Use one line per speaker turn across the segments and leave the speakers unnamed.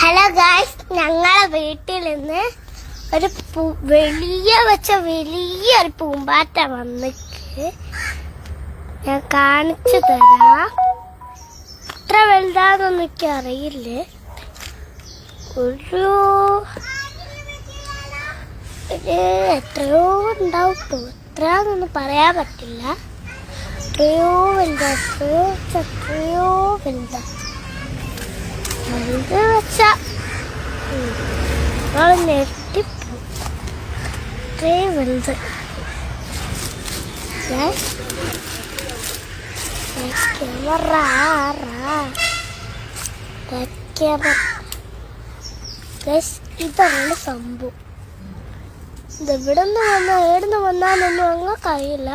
Hello guys, ഞങ്ങളെ വീട്ടിൽ നിന്ന് ഒരു വലിയൊരു പൂമ്പാറ്റ വന്നിട്ട് ഞാൻ കാണിച്ചു തരാം. എത്ര വലുതാന്നൊന്നും എനിക്ക് അറിയില്ലേ. എത്രയോ ഉണ്ടാവും, എത്രയാന്നൊന്നും പറയാൻ പറ്റില്ല. എത്രയോ വലുതാ, എത്രയോ വലുതാ. വലുത് വെച്ചാ നെട്ടിപ്പോ ഇത്രയും വലുത്. ഇതാണ് സംഭവം. ഇതെവിടെ നിന്ന് ഏടുന്ന് വന്നാലൊന്നും അങ്ങ് അറിയില്ല.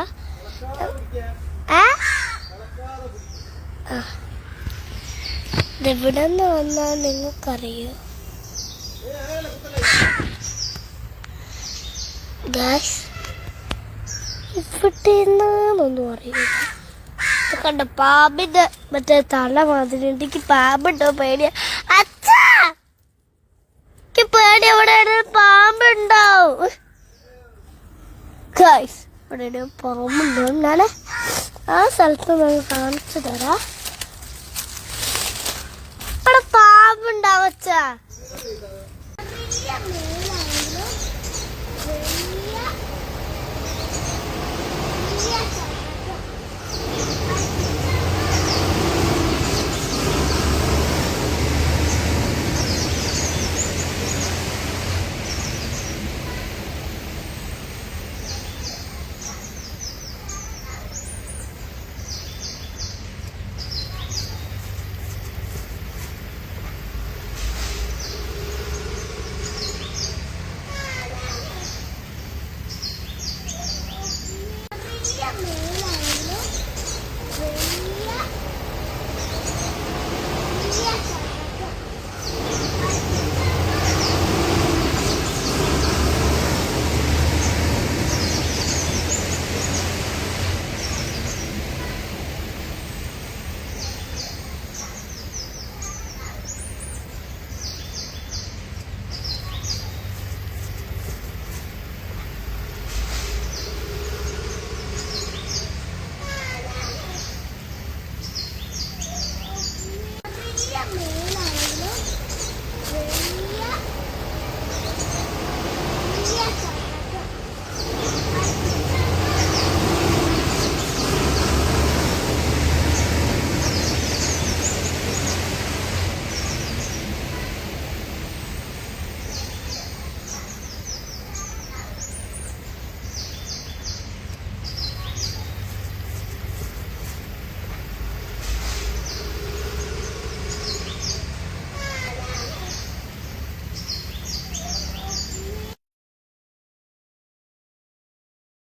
ഇതെവിടെ നിന്ന് വന്നാൽ നിങ്ങൾക്കറിയോ? ഗായ്സ്, ഇവിടെ നിന്നൊന്നും അറിയില്ല. കണ്ട പാമ്പിന്റെ മറ്റേ തല മാതിരി എനിക്ക് പാമ്പുണ്ടോ പേടിയ. അച്ഛാ, പേടി. അവിടെ പാമ്പുണ്ടാവും. ഗായ്സ്, അവിടെ പാമ്പുണ്ടോ? എന്നാലേ ആ സ്ഥലത്ത് നമ്മൾ കാണിച്ചു തരാം. അവിടെ പാമ്പുണ്ടാവും. അച്ഛാ, yeah.